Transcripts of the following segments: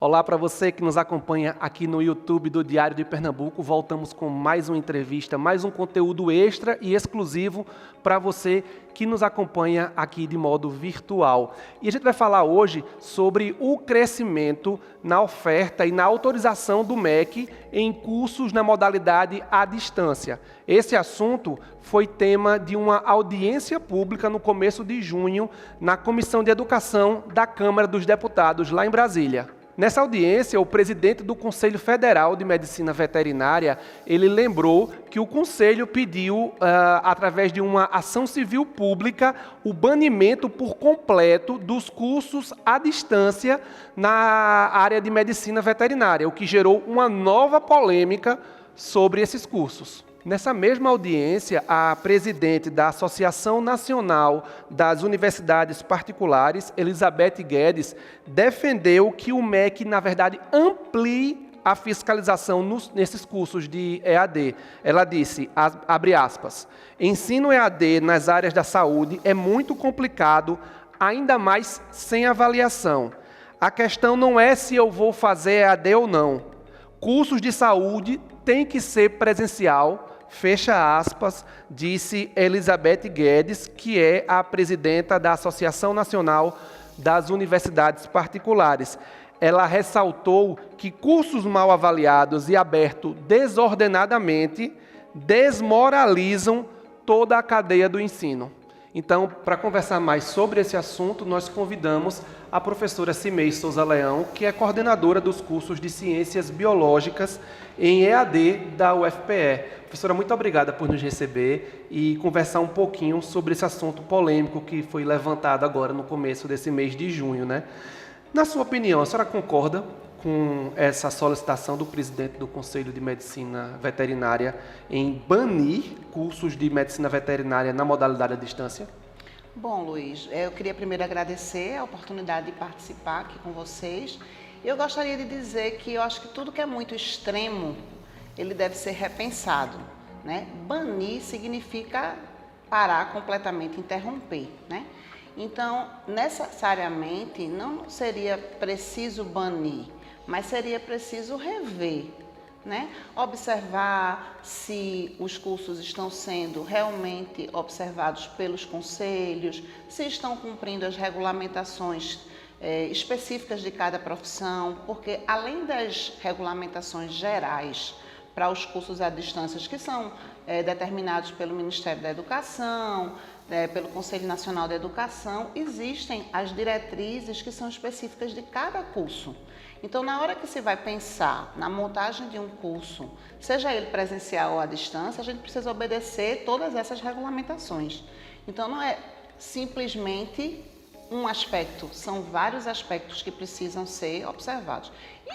Olá para você que nos acompanha aqui no YouTube do Diário de Pernambuco. Voltamos com mais uma entrevista, mais um conteúdo extra e exclusivo para você que nos acompanha aqui de modo virtual. E a gente vai falar hoje sobre o crescimento na oferta e na autorização do MEC em cursos na modalidade à distância. Esse assunto foi tema de uma audiência pública no começo de junho na Comissão de Educação da Câmara dos Deputados, lá em Brasília. Nessa audiência, o presidente do Conselho Federal de Medicina Veterinária, ele lembrou que o Conselho pediu, através de uma ação civil pública, o banimento por completo dos cursos à distância na área de medicina veterinária, o que gerou uma nova polêmica sobre esses cursos. Nessa mesma audiência, a presidente da Associação Nacional das Universidades Particulares, Elizabeth Guedes, defendeu que o MEC, na verdade, amplie a fiscalização nesses cursos de EAD. Ela disse, abre aspas, ensino EAD nas áreas da saúde é muito complicado, ainda mais sem avaliação. A questão não é se eu vou fazer EAD ou não. Cursos de saúde têm que ser presencial, fecha aspas, disse Elizabeth Guedes, que é a presidenta da Associação Nacional das Universidades Particulares. Ela ressaltou que cursos mal avaliados e abertos desordenadamente desmoralizam toda a cadeia do ensino. Então, para conversar mais sobre esse assunto, nós convidamos a professora Cimei Souza Leão, que é coordenadora dos cursos de Ciências Biológicas em EAD da UFPE. Professora, muito obrigada por nos receber e conversar um pouquinho sobre esse assunto polêmico que foi levantado agora no começo desse mês de junho, né? Na sua opinião, a senhora concorda com essa solicitação do presidente do Conselho de Medicina Veterinária em banir cursos de medicina veterinária na modalidade à distância? Bom, Luiz, eu queria primeiro agradecer a oportunidade de participar aqui com vocês. Eu gostaria de dizer que eu acho que tudo que é muito extremo, ele deve ser repensado, né? Banir significa parar completamente, interromper, né? Então, necessariamente, não seria preciso banir, mas seria preciso rever, né? Observar se os cursos estão sendo realmente observados pelos conselhos, se estão cumprindo as regulamentações específicas de cada profissão, porque além das regulamentações gerais para os cursos à distância, que são determinados pelo Ministério da Educação, pelo Conselho Nacional da Educação, existem as diretrizes que são específicas de cada curso. Então, na hora que se vai pensar na montagem de um curso, seja ele presencial ou à distância, a gente precisa obedecer todas essas regulamentações. Então, não é simplesmente um aspecto, são vários aspectos que precisam ser observados.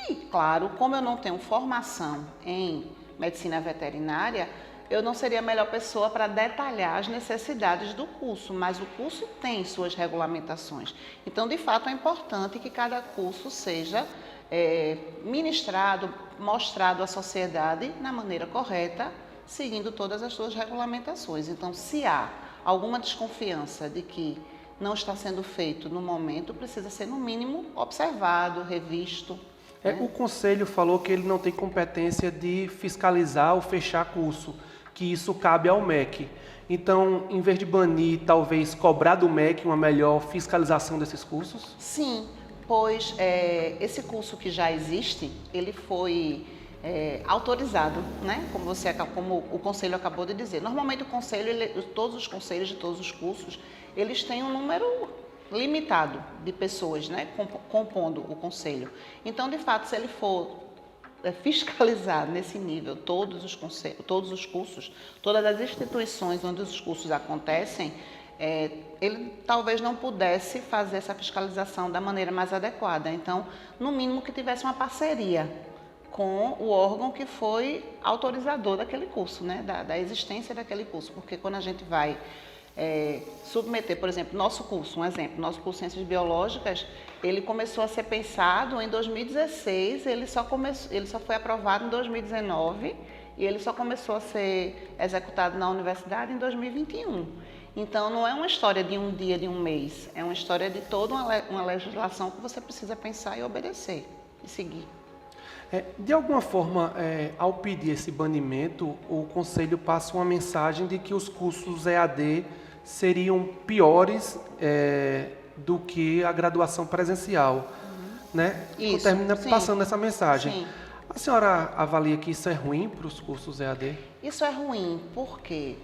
E, claro, como eu não tenho formação em medicina veterinária, eu não seria a melhor pessoa para detalhar as necessidades do curso, mas o curso tem suas regulamentações. Então, de fato, é importante que cada curso seja ministrado, mostrado à sociedade na maneira correta, seguindo todas as suas regulamentações. Então, se há alguma desconfiança de que não está sendo feito no momento, precisa ser, no mínimo, observado, revisto. O Conselho falou que ele não tem competência de fiscalizar ou fechar curso, que isso cabe ao MEC. Então, em vez de banir, talvez cobrar do MEC uma melhor fiscalização desses cursos? Sim, pois esse curso que já existe, ele foi autorizado, né? Como o Conselho acabou de dizer. Normalmente o Conselho, todos os conselhos de todos os cursos, eles têm um número limitado de pessoas, né, compondo o Conselho. Então, de fato, se ele for fiscalizar nesse nível todos os cursos, todas as instituições onde os cursos acontecem, ele talvez não pudesse fazer essa fiscalização da maneira mais adequada. Então, no mínimo que tivesse uma parceria com o órgão que foi autorizador daquele curso, né, da existência daquele curso. Porque quando a gente vai submeter, por exemplo, nosso curso, um exemplo, nosso curso de Ciências Biológicas, ele começou a ser pensado em 2016, ele só foi aprovado em 2019 e ele só começou a ser executado na universidade em 2021. Então, não é uma história de um dia, de um mês, é uma história de toda uma legislação que você precisa pensar e obedecer. e seguir. De alguma forma, ao pedir esse banimento, o Conselho passa uma mensagem de que os cursos EAD seriam piores do que a graduação presencial, né? Isso, Termina sim. passando essa mensagem. Sim. A senhora avalia que isso é ruim para os cursos EAD? Isso é ruim porque,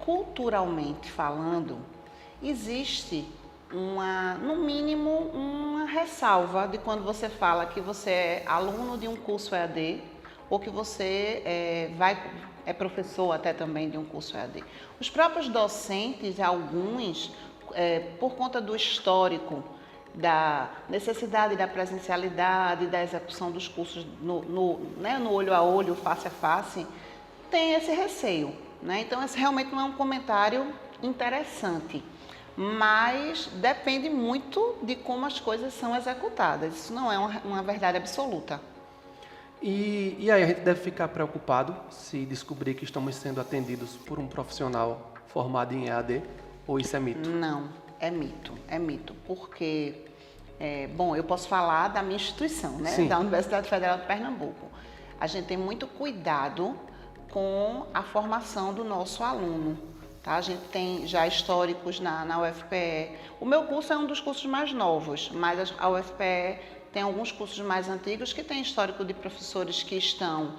culturalmente falando, existe no mínimo, uma ressalva de quando você fala que você é aluno de um curso EAD ou que você é professor até também de um curso EAD. Os próprios docentes, alguns, por conta do histórico, da necessidade da presencialidade, da execução dos cursos no olho a olho, face a face, tem esse receio, né? Então, esse realmente não é um comentário interessante, mas depende muito de como as coisas são executadas. Isso não é uma verdade absoluta. E aí a gente deve ficar preocupado se descobrir que estamos sendo atendidos por um profissional formado em EAD, ou isso é mito? Não, é mito, porque, bom, eu posso falar da minha instituição, né? Sim. Da Universidade Federal de Pernambuco. A gente tem muito cuidado com a formação do nosso aluno, tá? A gente tem já históricos na UFPE. O meu curso é um dos cursos mais novos, mas a UFPE tem alguns cursos mais antigos que têm histórico de professores que estão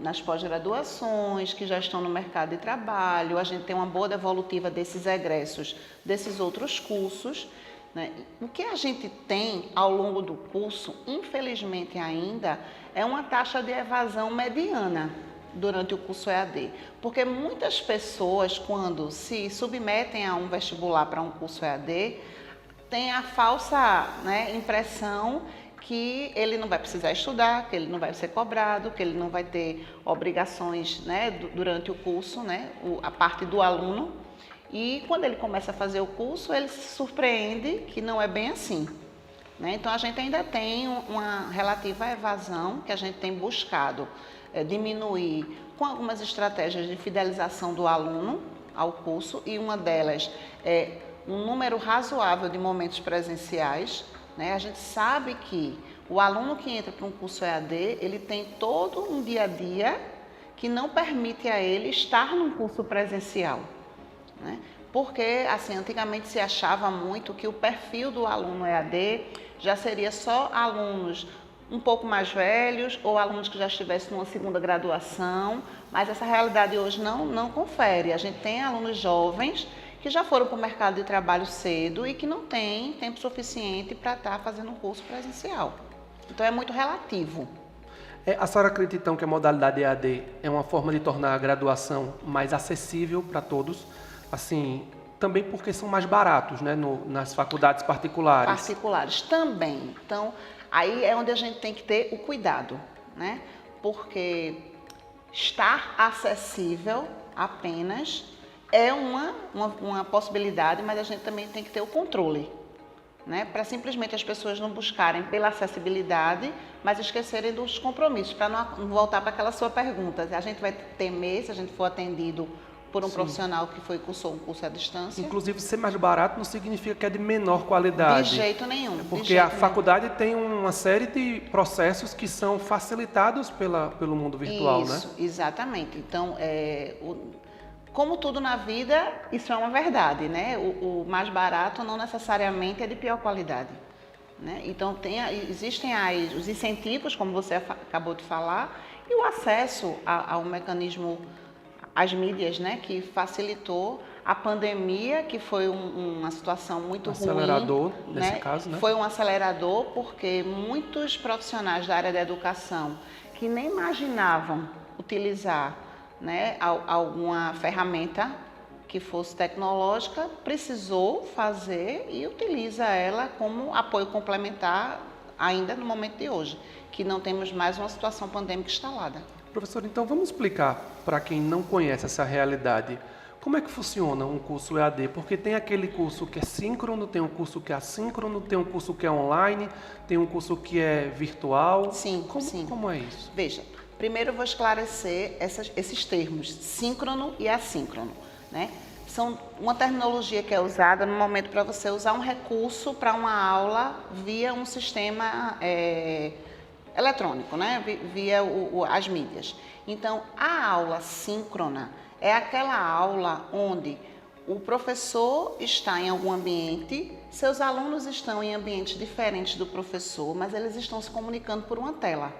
nas pós-graduações, que já estão no mercado de trabalho. A gente tem uma boa devolutiva desses egressos, desses outros cursos, né? O que a gente tem ao longo do curso, infelizmente ainda, é uma taxa de evasão mediana durante o curso EAD, porque muitas pessoas, quando se submetem a um vestibular para um curso EAD, têm a falsa, né, impressão que ele não vai precisar estudar, que ele não vai ser cobrado, que ele não vai ter obrigações, né, durante o curso, né, a parte do aluno. E quando ele começa a fazer o curso, ele se surpreende que não é bem assim, né? Então, a gente ainda tem uma relativa evasão que a gente tem buscado diminuir com algumas estratégias de fidelização do aluno ao curso, e uma delas é um número razoável de momentos presenciais, né? A gente sabe que o aluno que entra para um curso EAD, ele tem todo um dia a dia que não permite a ele estar num curso presencial, né? Porque, assim, antigamente se achava muito que o perfil do aluno EAD já seria só alunos um pouco mais velhos ou alunos que já estivessem numa segunda graduação, mas essa realidade hoje não confere. A gente tem alunos jovens que já foram para o mercado de trabalho cedo e que não têm tempo suficiente para estar fazendo um curso presencial. Então, é muito relativo. A senhora acredita, então, que a modalidade EAD é uma forma de tornar a graduação mais acessível para todos, assim, também porque são mais baratos, né, nas faculdades particulares? Particulares também. Então, aí é onde a gente tem que ter o cuidado, né? Porque estar acessível apenas é uma possibilidade, mas a gente também tem que ter o controle, né? Para simplesmente as pessoas não buscarem pela acessibilidade, mas esquecerem dos compromissos, para não voltar para aquela sua pergunta. A gente vai temer se a gente for atendido por um profissional que cursou um curso à distância. Inclusive, ser mais barato não significa que é de menor qualidade. De jeito nenhum. Porque a faculdade tem uma série de processos que são facilitados pelo mundo virtual, né? Isso, exatamente. Então, como tudo na vida, isso é uma verdade, né? O mais barato não necessariamente é de pior qualidade, né? Então, existem aí os incentivos, como você acabou de falar, e o acesso ao mecanismo, às mídias, né? Que facilitou a pandemia, que foi uma situação muito ruim. Acelerador, nesse caso, né? Foi um acelerador porque muitos profissionais da área da educação que nem imaginavam utilizar, né, alguma ferramenta que fosse tecnológica, precisou fazer e utiliza ela como apoio complementar ainda no momento de hoje, que não temos mais uma situação pandêmica instalada. Professor, então vamos explicar para quem não conhece essa realidade, como é que funciona um curso EAD? Porque tem aquele curso que é síncrono, tem um curso que é assíncrono, tem um curso que é online, tem um curso que é virtual. Sim, sim. Como é isso? Veja, primeiro eu vou esclarecer esses termos, síncrono e assíncrono, né? são uma terminologia que é usada no momento para você usar um recurso para uma aula via um sistema eletrônico, né? Via as mídias. Então, a aula síncrona é aquela aula onde o professor está em algum ambiente, seus alunos estão em ambientes diferentes do professor, mas eles estão se comunicando por uma tela.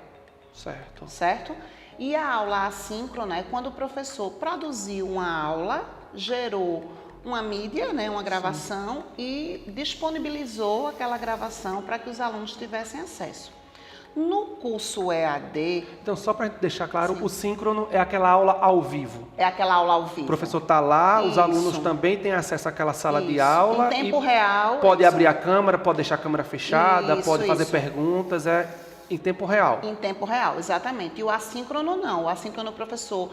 Certo. Certo? E a aula assíncrona é quando o professor produziu uma aula, gerou uma mídia, né, uma gravação, e disponibilizou aquela gravação para que os alunos tivessem acesso. No curso EAD... Então, só para deixar claro, o síncrono é aquela aula ao vivo. É aquela aula ao vivo. O professor está lá, os Isso. alunos também têm acesso àquela sala de Isso. aula. Em tempo real. Pode isso. abrir a câmera, pode deixar a câmera fechada, Isso, pode fazer isso. perguntas, em tempo real. Em tempo real, exatamente. E o assíncrono não. O assíncrono, o professor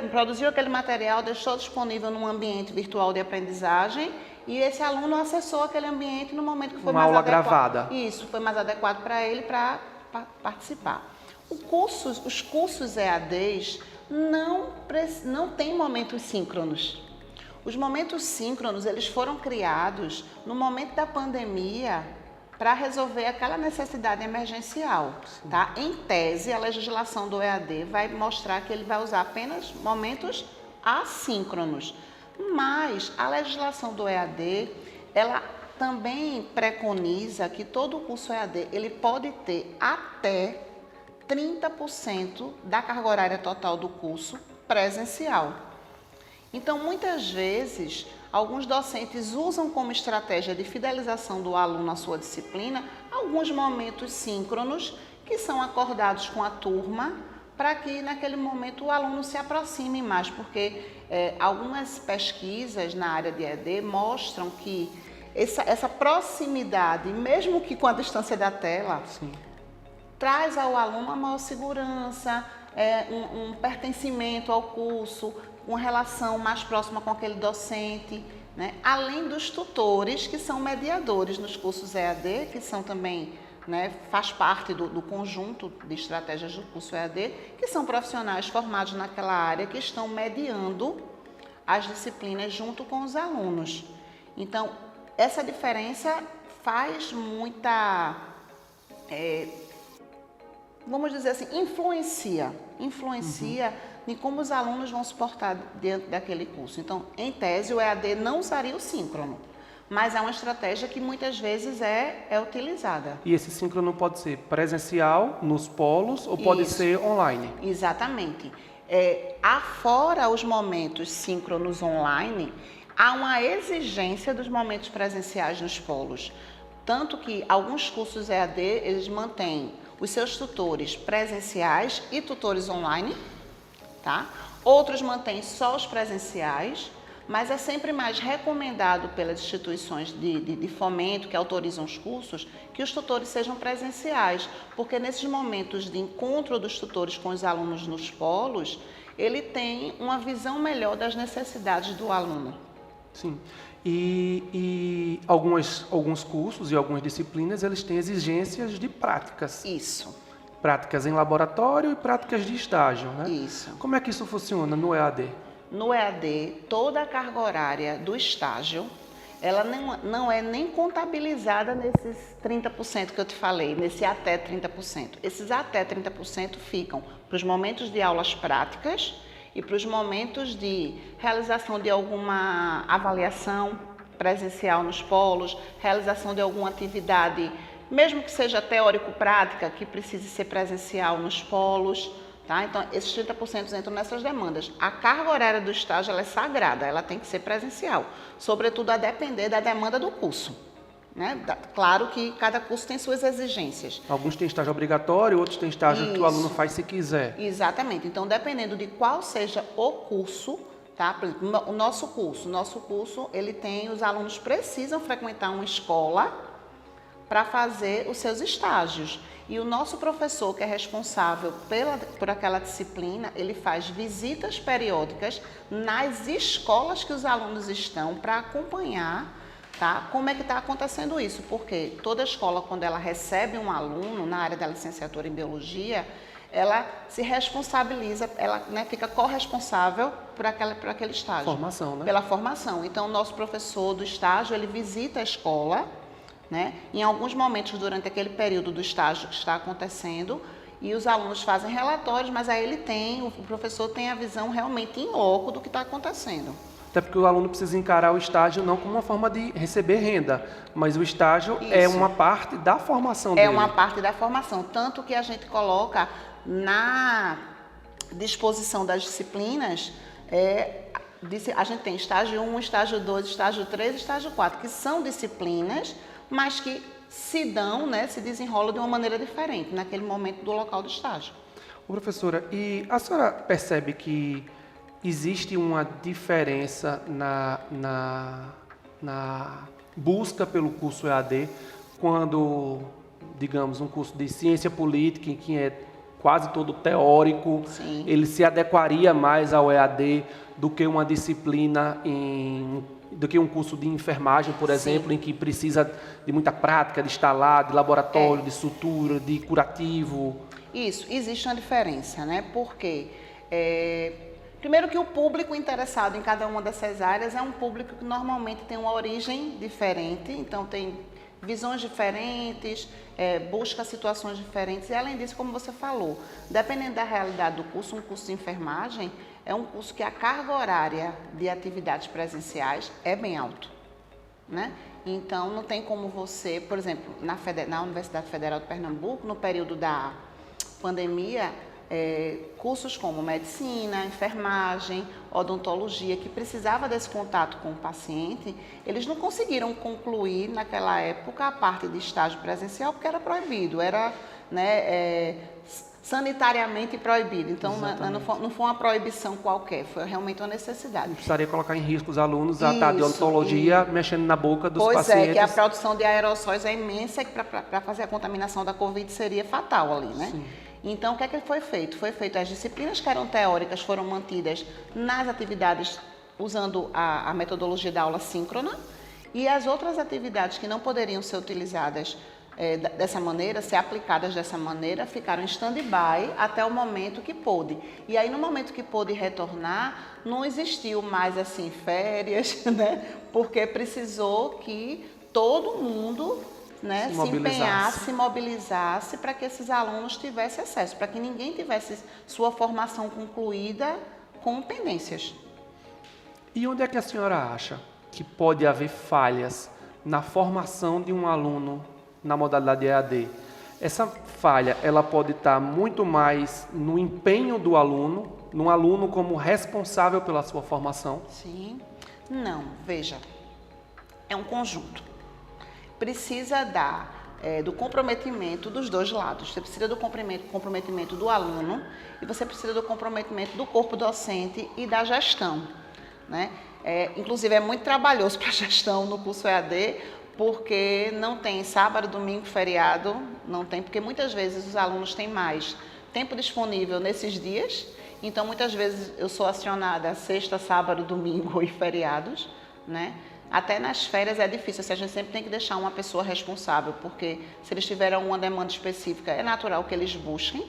produziu aquele material, deixou disponível num ambiente virtual de aprendizagem e esse aluno acessou aquele ambiente no momento que foi Uma mais aula adequado. gravada. Isso, foi mais adequado para ele para participar. Os cursos EADs não têm momentos síncronos. Os momentos síncronos, eles foram criados no momento da pandemia para resolver aquela necessidade emergencial, tá? Em tese, a legislação do EAD vai mostrar que ele vai usar apenas momentos assíncronos. Mas a legislação do EAD, ela também preconiza que todo o curso EAD, ele pode ter até 30% da carga horária total do curso presencial. Então, muitas vezes, alguns docentes usam como estratégia de fidelização do aluno à sua disciplina alguns momentos síncronos que são acordados com a turma para que naquele momento o aluno se aproxime mais, porque algumas pesquisas na área de EAD mostram que essa proximidade, mesmo que com a distância da tela, Sim. traz ao aluno uma maior segurança, um pertencimento ao curso, uma relação mais próxima com aquele docente, né? Além dos tutores, que são mediadores nos cursos EAD, que são também, né, faz parte do conjunto de estratégias do curso EAD, que são profissionais formados naquela área que estão mediando as disciplinas junto com os alunos. Então, essa diferença faz muita, vamos dizer assim, influencia em como os alunos vão se portar dentro daquele curso. Então, em tese, o EAD não usaria o síncrono, mas é uma estratégia que muitas vezes é utilizada. E esse síncrono pode ser presencial, nos polos, ou pode ser online? Exatamente. Afora os momentos síncronos online, há uma exigência dos momentos presenciais nos polos. Tanto que alguns cursos EAD, eles mantêm os seus tutores presenciais e tutores online, tá? Outros mantêm só os presenciais, mas é sempre mais recomendado pelas instituições de fomento que autorizam os cursos que os tutores sejam presenciais, porque nesses momentos de encontro dos tutores com os alunos nos polos, ele tem uma visão melhor das necessidades do aluno. Sim. E alguns cursos e algumas disciplinas, eles têm exigências de práticas. Isso. Práticas em laboratório e práticas de estágio, né? Isso. Como é que isso funciona no EAD? No EAD, toda a carga horária do estágio, ela não é nem contabilizada nesses 30% que eu te falei, nesse até 30%. Esses até 30% ficam para os momentos de aulas práticas e para os momentos de realização de alguma avaliação presencial nos polos, realização de alguma atividade, mesmo que seja teórico-prática, que precise ser presencial nos polos, tá? Então, esses 30% entram nessas demandas. A carga horária do estágio ela é sagrada, ela tem que ser presencial, sobretudo a depender da demanda do curso, né? Claro que cada curso tem suas exigências. Alguns têm estágio obrigatório, outros têm estágio que o aluno faz se quiser. Exatamente. Então, dependendo de qual seja o curso, tá? Por exemplo, o nosso curso, ele tem, os alunos precisam frequentar uma escola para fazer os seus estágios. E o nosso professor, que é responsável por aquela disciplina, ele faz visitas periódicas nas escolas que os alunos estão para acompanhar, Tá? Como é que está acontecendo isso? Porque toda escola, quando ela recebe um aluno na área da licenciatura em biologia, ela se responsabiliza, ela, né, fica corresponsável por aquele estágio. Formação, né? Pela formação. Então, o nosso professor do estágio, ele visita a escola, né, em alguns momentos durante aquele período do estágio que está acontecendo, e os alunos fazem relatórios, mas aí o professor tem a visão realmente em loco do que está acontecendo. Até porque o aluno precisa encarar o estágio não como uma forma de receber renda, mas o estágio é uma parte da formação dele. É uma parte da formação, tanto que a gente coloca na disposição das disciplinas, a gente tem estágio 1, estágio 2, estágio 3 e estágio 4, que são disciplinas, mas que se dão, né, se desenrolam de uma maneira diferente naquele momento do local do estágio. Ô, professora, e a senhora percebe que existe uma diferença na busca pelo curso EAD quando, digamos, um curso de ciência política, em que é quase todo teórico, Sim. ele se adequaria mais ao EAD do que uma disciplina do que um curso de enfermagem, por exemplo, em que precisa de muita prática, de instalar, de laboratório, de sutura, de curativo? Isso, existe uma diferença, né? Porque primeiro que o público interessado em cada uma dessas áreas é um público que normalmente tem uma origem diferente, então tem visões diferentes, busca situações diferentes e, além disso, como você falou, dependendo da realidade do curso, um curso de enfermagem é um curso que a carga horária de atividades presenciais é bem alto, né? Então, não tem como você, por exemplo, na Universidade Federal de Pernambuco, no período da pandemia, cursos como medicina, enfermagem, odontologia, que precisava desse contato com o paciente, eles não conseguiram concluir naquela época a parte de estágio presencial porque era proibido, era, né, sanitariamente proibido. Então, não foi uma proibição qualquer, foi realmente uma necessidade. Não precisaria colocar em risco os alunos a estar de odontologia mexendo na boca dos pacientes. Pois é, que a produção de aerossóis é imensa e para fazer a contaminação da Covid seria fatal ali, né? Sim. Então, o que é que foi feito? Foi feito, as disciplinas que eram teóricas foram mantidas nas atividades usando a metodologia da aula síncrona e as outras atividades que não poderiam ser utilizadas dessa maneira, ser aplicadas dessa maneira, ficaram em stand-by até o momento que pôde. E aí, no momento que pôde retornar, não existiu mais assim férias, né? Porque precisou que todo mundo, né, se empenhasse, se mobilizasse para que esses alunos tivessem acesso, para que ninguém tivesse sua formação concluída com pendências. E onde é que a senhora acha que pode haver falhas na formação de um aluno na modalidade EAD? Essa falha, ela pode estar muito mais no empenho do aluno, no aluno como responsável pela sua formação? Sim. Não, veja, é um conjunto. Precisa do comprometimento dos dois lados. Você precisa do comprometimento do aluno e você precisa do comprometimento do corpo docente e da gestão, né? Inclusive, é muito trabalhoso para a gestão no curso EAD, porque não tem sábado, domingo, feriado, não tem, porque muitas vezes os alunos têm mais tempo disponível nesses dias, então muitas vezes eu sou acionada sexta, sábado, domingo e feriados, né? Até nas férias é difícil, assim, a gente sempre tem que deixar uma pessoa responsável, porque se eles tiverem uma demanda específica, é natural que eles busquem,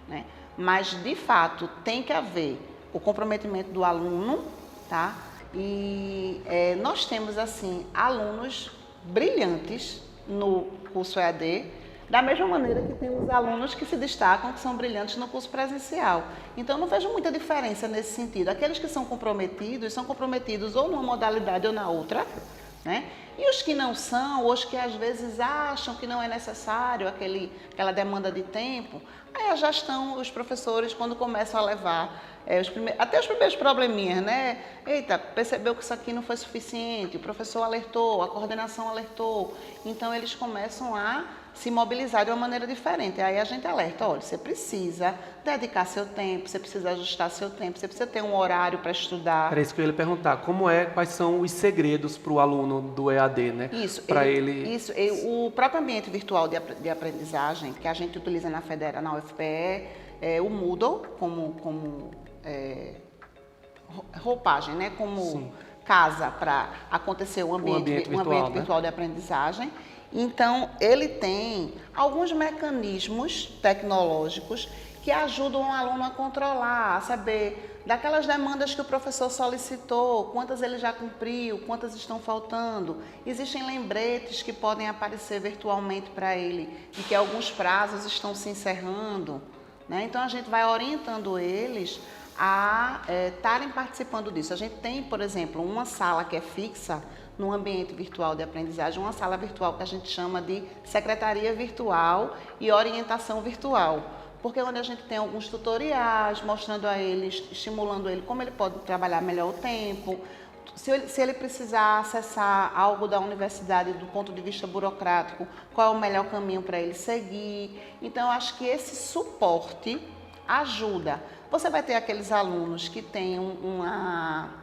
né? Mas, de fato, tem que haver o comprometimento do aluno, tá? E nós temos, assim, alunos brilhantes no curso EAD, da mesma maneira que temos alunos que se destacam, que são brilhantes no curso presencial. Então, não vejo muita diferença nesse sentido. Aqueles que são comprometidos ou numa modalidade ou na outra, né? E os que não são, ou os que às vezes acham que não é necessário aquela demanda de tempo, aí a gestão, os professores, quando começam a levar até os primeiros probleminhas, né? Eita, percebeu que isso aqui não foi suficiente, o professor alertou, a coordenação alertou, então eles começam a se mobilizar de uma maneira diferente. Aí a gente alerta, olha, você precisa dedicar seu tempo, você precisa ajustar seu tempo, você precisa ter um horário para estudar. Era isso que eu ia lhe perguntar, quais são os segredos para o aluno do EAD, né? Isso, o próprio ambiente virtual de aprendizagem que a gente utiliza na Federal, na UFPE, o Moodle como roupagem, né? Como casa para acontecer um ambiente virtual de aprendizagem. Então, ele tem alguns mecanismos tecnológicos que ajudam o aluno a controlar, a saber daquelas demandas que o professor solicitou, quantas ele já cumpriu, quantas estão faltando. Existem lembretes que podem aparecer virtualmente para ele, de que alguns prazos estão se encerrando, né? Então, a gente vai orientando eles a estarem participando disso. A gente tem, por exemplo, uma sala que é fixa no ambiente virtual de aprendizagem, uma sala virtual que a gente chama de secretaria virtual e orientação virtual, porque é onde a gente tem alguns tutoriais mostrando a eles, estimulando ele como ele pode trabalhar melhor o tempo, se ele precisar acessar algo da universidade do ponto de vista burocrático, qual é o melhor caminho para ele seguir. Então, eu acho que esse suporte ajuda. Você vai ter aqueles alunos que têm uma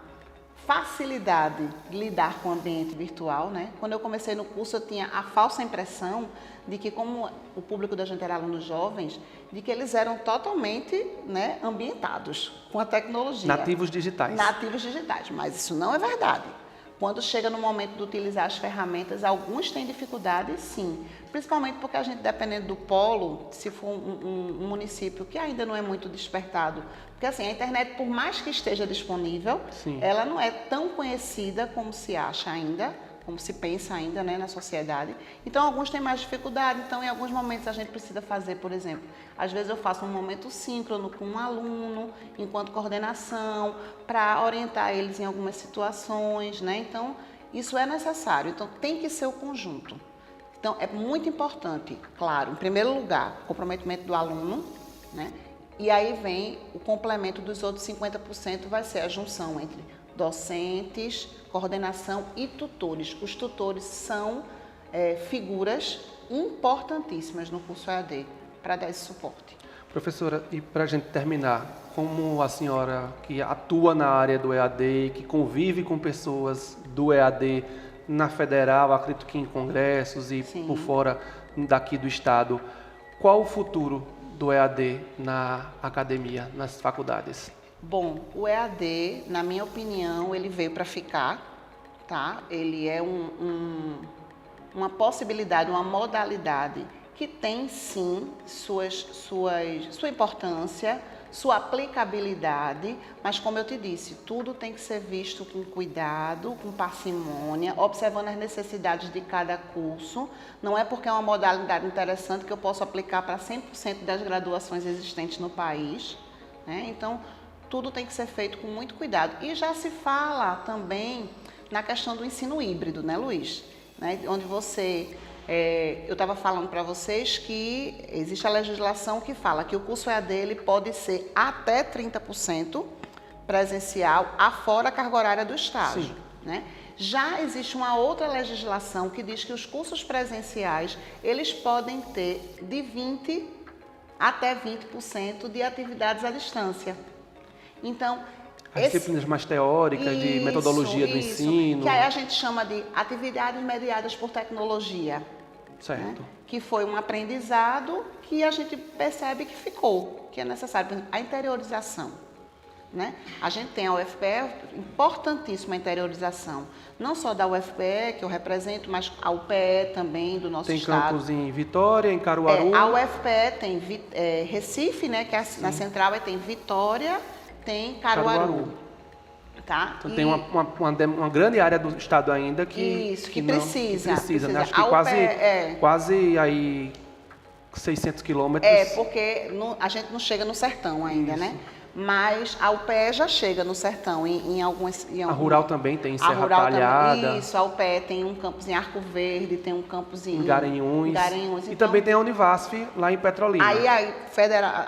facilidade de lidar com o ambiente virtual, né? Quando eu comecei no curso, eu tinha a falsa impressão de que, como o público da gente era alunos jovens, de que eles eram totalmente, né, ambientados com a tecnologia. Nativos digitais. Nativos digitais, mas isso não é verdade. Quando chega no momento de utilizar as ferramentas, alguns têm dificuldade, sim. Principalmente porque a gente, dependendo do polo, se for um município que ainda não é muito despertado, porque assim, a internet, por mais que esteja disponível, sim, ela não é tão conhecida como se acha ainda, como se pensa ainda, né, na sociedade. Então, alguns têm mais dificuldade. Então, em alguns momentos, a gente precisa fazer, por exemplo, às vezes eu faço um momento síncrono com um aluno, enquanto coordenação, para orientar eles em algumas situações, né? Então, isso é necessário. Então, tem que ser o conjunto. Então, é muito importante, claro, em primeiro lugar, o comprometimento do aluno, né? E aí vem o complemento dos outros 50%, vai ser a junção entre docentes, coordenação e tutores. Os tutores são figuras importantíssimas no curso EAD para dar esse suporte. Professora, e para a gente terminar, como a senhora que atua na área do EAD, que convive com pessoas do EAD na federal, acredito que em congressos e sim, por fora daqui do estado, qual o futuro do EAD na academia, nas faculdades? Bom, o EAD, na minha opinião, ele veio para ficar, tá? Ele é uma possibilidade, uma modalidade que tem, sim, sua importância, sua aplicabilidade, mas, como eu te disse, tudo tem que ser visto com cuidado, com parcimônia, observando as necessidades de cada curso. Não é porque é uma modalidade interessante que eu posso aplicar para 100% das graduações existentes no país, né? Então, tudo tem que ser feito com muito cuidado. E já se fala também na questão do ensino híbrido, né, Luiz? Né? Onde eu estava falando para vocês que existe a legislação que fala que o curso EAD ele pode ser até 30% presencial, afora a carga horária do estágio, né? Já existe uma outra legislação que diz que os cursos presenciais, eles podem ter de 20% até 20% de atividades à distância. Então, as disciplinas mais teóricas, de metodologia do ensino. Que aí a gente chama de atividades mediadas por tecnologia. Certo. Né? Que foi um aprendizado que a gente percebe que ficou, que é necessário. Por exemplo, a interiorização. Né? A gente tem a UFPE, importantíssima a interiorização. Não só da UFPE, que eu represento, mas a UPE também, do nosso estado. Tem campos em Vitória, em Caruaru. A UFPE tem Recife, né, que é na central, e tem Vitória, tem Caruaru. Tá? Então tem uma grande área do estado ainda que precisa. Né? Acho que quase aí 600 quilômetros. Porque a gente não chega no sertão ainda, isso, né? Mas a UPE já chega no sertão, em algumas... A Rural também tem em Serra Talhada. Isso, a UPE tem um campus em Arco Verde, tem um campus em Garanhuns. Então, e também tem a Univasf lá em Petrolina.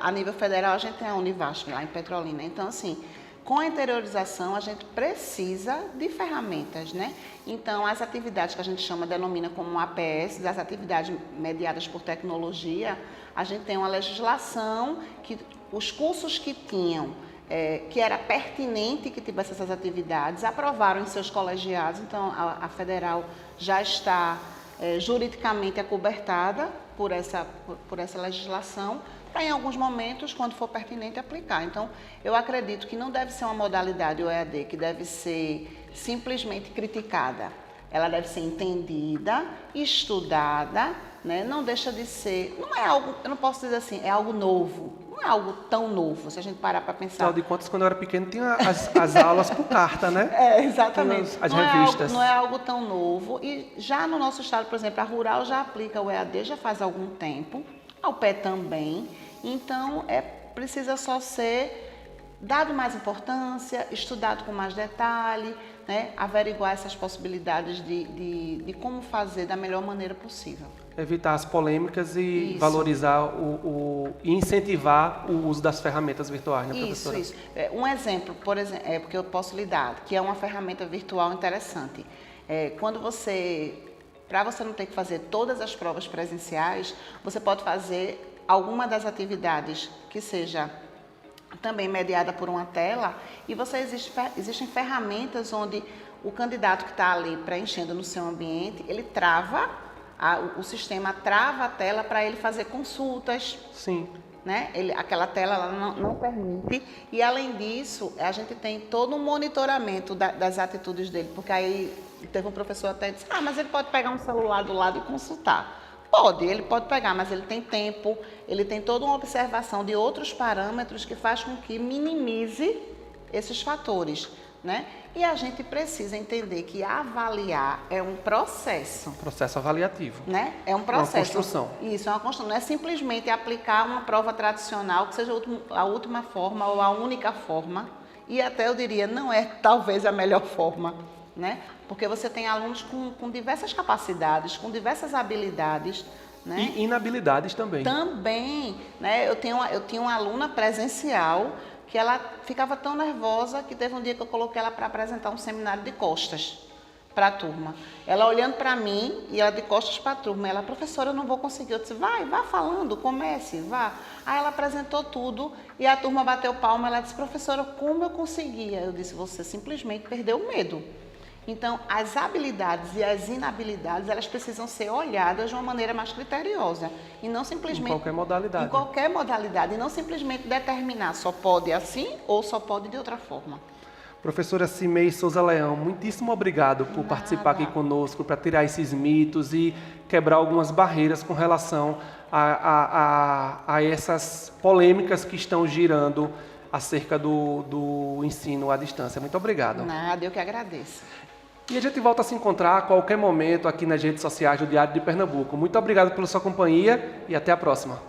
A nível federal, a gente tem a Univasf lá em Petrolina. Então, assim, com a interiorização, a gente precisa de ferramentas, né? Então, as atividades que a gente denomina como APS, as atividades mediadas por tecnologia, a gente tem uma legislação que os cursos que tinham, que era pertinente que tivesse essas atividades, aprovaram em seus colegiados. Então, a federal já está juridicamente acobertada por essa legislação, para em alguns momentos, quando for pertinente, aplicar. Então, eu acredito que não deve ser uma modalidade, o EAD, que deve ser simplesmente criticada. Ela deve ser entendida, estudada, né? Não deixa de ser, não é algo, eu não posso dizer assim, é algo novo, não é algo tão novo, se a gente parar para pensar. Afinal de contas, quando eu era pequeno, tinha as aulas por carta, né? Exatamente. As revistas. Não é algo tão novo. E já no nosso estado, por exemplo, a Rural já aplica o EAD já faz algum tempo, a UPE também. Então, precisa só ser dado mais importância, estudado com mais detalhe, né? Averiguar essas possibilidades de como fazer da melhor maneira possível. Evitar as polêmicas e Isso. valorizar e incentivar o uso das ferramentas virtuais, né, professora? Isso. Um exemplo, por exemplo, porque eu posso lhe dar, que é uma ferramenta virtual interessante. Para você não ter que fazer todas as provas presenciais, você pode fazer alguma das atividades que seja também mediada por uma tela, e existem ferramentas onde o candidato que está ali preenchendo no seu ambiente, ele trava, o sistema trava a tela para ele fazer consultas. Sim. Né? Aquela tela ela não permite, e além disso, a gente tem todo um monitoramento das atitudes dele, porque aí teve um professor até que disse, mas ele pode pegar um celular do lado e consultar. Ele pode pegar, mas ele tem tempo, ele tem toda uma observação de outros parâmetros que faz com que minimize esses fatores, né? E a gente precisa entender que avaliar é um processo. Processo avaliativo. Né? É um processo. Uma construção. Isso, é uma construção. Não é simplesmente aplicar uma prova tradicional, que seja a última forma ou a única forma. E até eu diria, não é talvez a melhor forma, né? Porque você tem alunos com diversas capacidades, com diversas habilidades, né? E inabilidades também. Também, né? Eu tinha uma aluna presencial que ela ficava tão nervosa que teve um dia que eu coloquei ela para apresentar um seminário de costas para a turma. Ela olhando para mim e ela de costas para a turma. Ela, professora, eu não vou conseguir. Eu disse, vá falando, comece, vá. Aí ela apresentou tudo e a turma bateu palma. Ela disse, professora, como eu conseguia? Eu disse, você simplesmente perdeu o medo. Então, as habilidades e as inabilidades, elas precisam ser olhadas de uma maneira mais criteriosa. E não simplesmente... Em qualquer modalidade. Em qualquer modalidade. E não simplesmente determinar só pode assim ou só pode de outra forma. Professora Cimei Souza Leão, muitíssimo obrigado por participar aqui conosco, para tirar esses mitos e quebrar algumas barreiras com relação a essas polêmicas que estão girando acerca do ensino à distância. Muito obrigado. Nada, eu que agradeço. E a gente volta a se encontrar a qualquer momento aqui nas redes sociais do Diário de Pernambuco. Muito obrigado pela sua companhia e até a próxima.